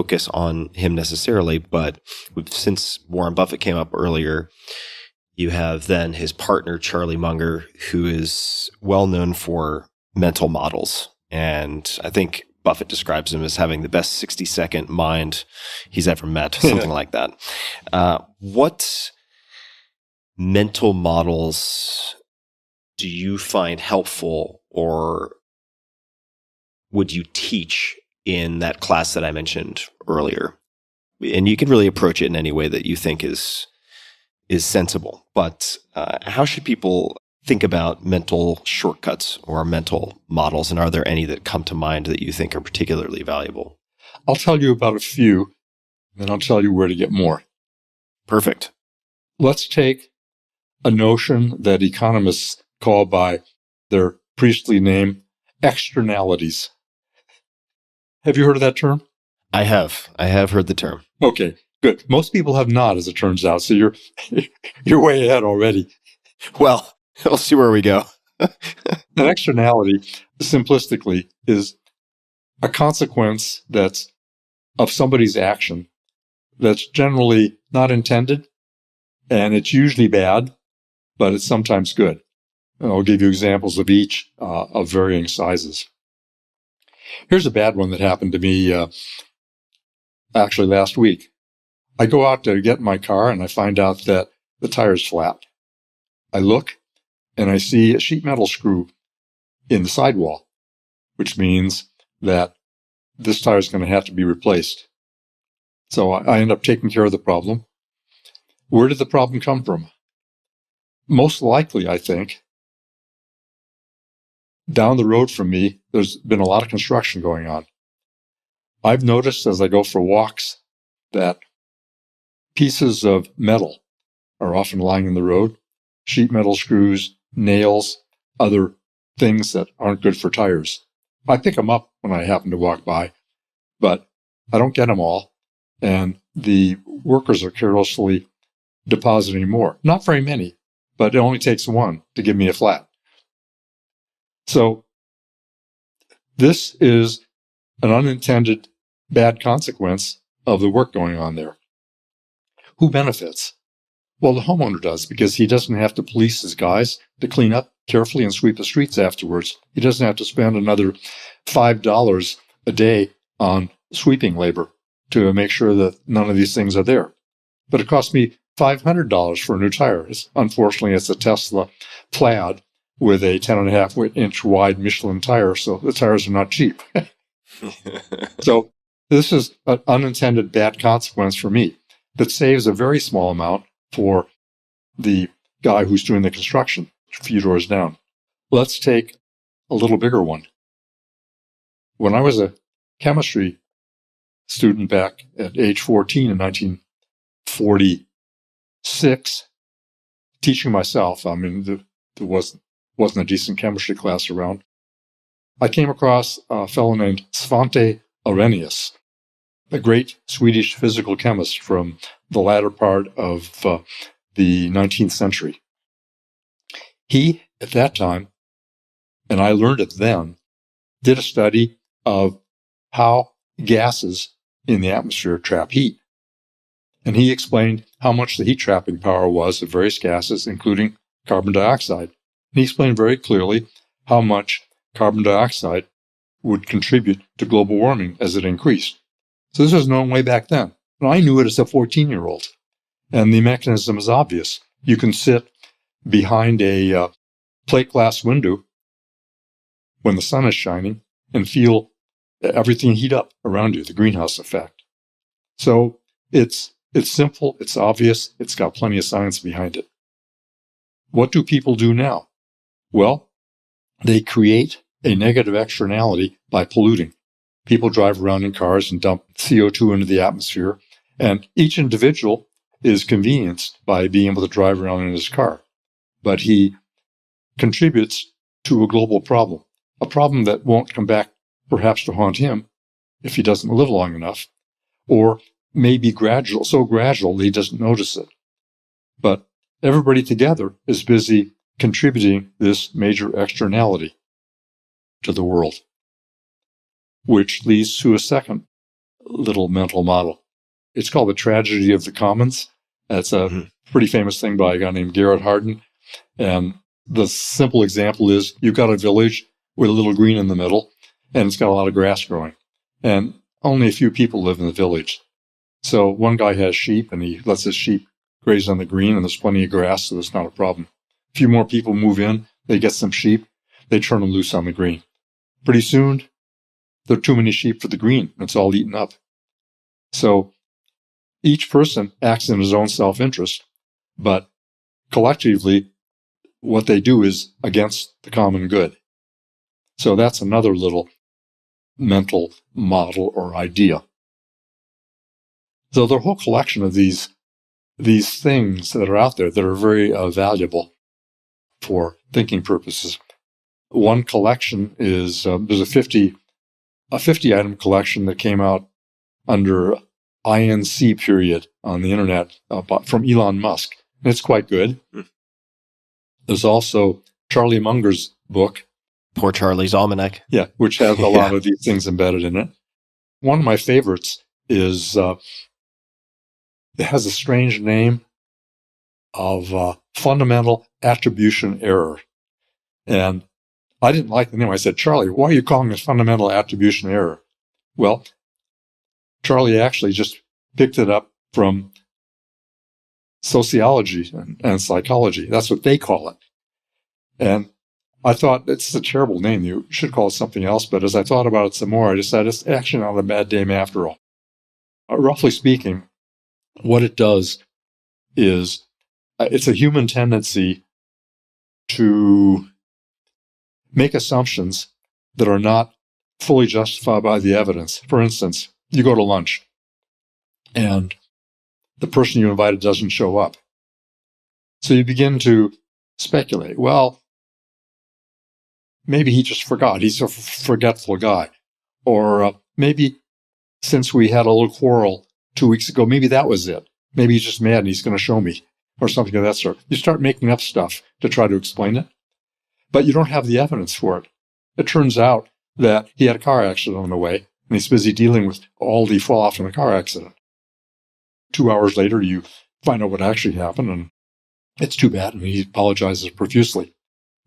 focus on him necessarily, but since Warren Buffett came up earlier, you have then his partner, Charlie Munger, who is well known for mental models. And I think Buffett describes him as having the best 60-second mind he's ever met, something like that. What mental models do you find helpful, or would you teach in that class that I mentioned earlier? And you can really approach it in any way that you think is sensible. But how should people think about mental shortcuts or mental models? And are there any that come to mind that you think are particularly valuable? I'll tell you about a few, and I'll tell you where to get more. Perfect. Let's take a notion that economists call by their priestly name externalities. Have you heard of that term? I have heard the term. Okay, good. Most people have not, as it turns out. So you're way ahead already. Well, we'll see where we go. An externality, simplistically, is a consequence that's of somebody's action that's generally not intended, and it's usually bad, but it's sometimes good. And I'll give you examples of each of varying sizes. Here's a bad one that happened to me actually last week. I go out to get in my car and I find out that the tire's flat. I look and I see a sheet metal screw in the sidewall, which means that this tire is going to have to be replaced. So I end up taking care of the problem. Where did the problem come from? Most likely, I think, down the road from me, there's been a lot of construction going on. I've noticed as I go for walks that pieces of metal are often lying in the road, sheet metal screws, nails, other things that aren't good for tires. I pick them up when I happen to walk by, but I don't get them all, and the workers are carelessly depositing more. Not very many, but it only takes one to give me a flat. So this is an unintended bad consequence of the work going on there. Who benefits? Well, the homeowner does, because he doesn't have to police his guys to clean up carefully and sweep the streets afterwards. He doesn't have to spend another $5 a day on sweeping labor to make sure that none of these things are there. But it cost me $500 for a new tire. Unfortunately, it's a Tesla Plaid with a 10.5-inch wide Michelin tire, so the tires are not cheap. So this is an unintended bad consequence for me that saves a very small amount for the guy who's doing the construction a few doors down. Let's take a little bigger one. When I was a chemistry student back at age 14 in 1946, teaching myself, I mean, there wasn't a decent chemistry class around, I came across a fellow named Svante Arrhenius, a great Swedish physical chemist from the latter part of the 19th century. He, at that time, and I learned it then, did a study of how gases in the atmosphere trap heat. And he explained how much the heat trapping power was of various gases, including carbon dioxide. He explained very clearly how much carbon dioxide would contribute to global warming as it increased. So this was known way back then. And I knew it as a 14-year-old. And the mechanism is obvious. You can sit behind a plate glass window when the sun is shining and feel everything heat up around you, the greenhouse effect. So it's simple, it's obvious, it's got plenty of science behind it. What do people do now? Well, they create a negative externality by polluting. People drive around in cars and dump CO2 into the atmosphere, and each individual is convenienced by being able to drive around in his car. But he contributes to a global problem, a problem that won't come back perhaps to haunt him if he doesn't live long enough, or may be gradual, so gradual that he doesn't notice it. But everybody together is busy contributing this major externality to the world, which leads to a second little mental model. It's called The Tragedy of the Commons. That's a pretty famous thing by a guy named Garrett Hardin. And the simple example is you've got a village with a little green in the middle, and it's got a lot of grass growing. And only a few people live in the village. So one guy has sheep, and he lets his sheep graze on the green, and there's plenty of grass, so that's not a problem. A few more people move in, they get some sheep, they turn them loose on the green. Pretty soon, there are too many sheep for the green. It's all eaten up. So each person acts in his own self-interest, but collectively, what they do is against the common good. So that's another little mental model or idea. So there are a whole collection of these things that are out there that are very valuable for thinking purposes. One collection is there's a 50 item collection that came out under INC period on the internet from Elon Musk. And it's quite good. There's also Charlie Munger's book. Poor Charlie's Almanac. Yeah, which has a lot of these things embedded in it. One of my favorites is, it has a strange name of fundamental attribution error. And I didn't like the name. I said, Charlie, why are you calling it fundamental attribution error? Well, Charlie actually just picked it up from sociology and psychology. That's what they call it. And I thought, it's a terrible name. You should call it something else. But as I thought about it some more, I decided it's actually not a bad name after all. Roughly speaking, what it does is it's a human tendency to make assumptions that are not fully justified by the evidence. For instance, you go to lunch and the person you invited doesn't show up. So you begin to speculate, well, maybe he just forgot. He's a forgetful guy. Or maybe since we had a little quarrel 2 weeks ago, maybe that was it. Maybe he's just mad and he's going to show me, or something of that sort. You start making up stuff to try to explain it, but you don't have the evidence for it. It turns out that he had a car accident on the way, and he's busy dealing with all the fallout from the car accident. 2 hours later, you find out what actually happened, and it's too bad, and he apologizes profusely.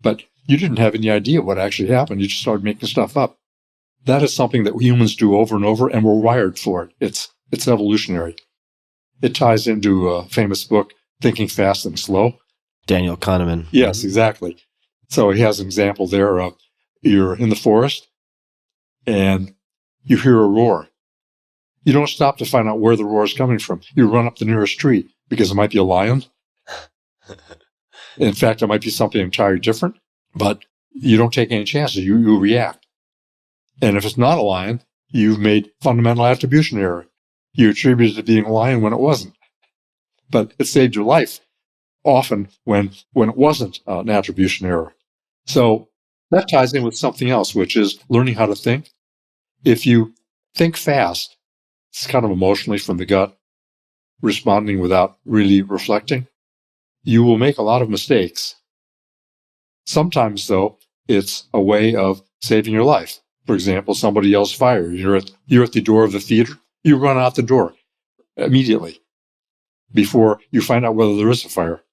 But you didn't have any idea what actually happened. You just started making stuff up. That is something that humans do over and over, and we're wired for it. It's evolutionary. It ties into a famous book, Thinking Fast and Slow. Daniel Kahneman. Yes, exactly. So he has an example there of you're in the forest, and you hear a roar. You don't stop to find out where the roar is coming from. You run up the nearest tree because it might be a lion. In fact, it might be something entirely different, but you don't take any chances. You react. And if it's not a lion, you've made fundamental attribution error. You attributed it to being a lion when it wasn't. But it saved your life often when it wasn't an attribution error. So that ties in with something else, which is learning how to think. If you think fast, it's kind of emotionally from the gut, responding without really reflecting, you will make a lot of mistakes. Sometimes, though, it's a way of saving your life. For example, somebody yells fire. You're at the door of the theater. You run out the door immediately before you find out whether there is a fire.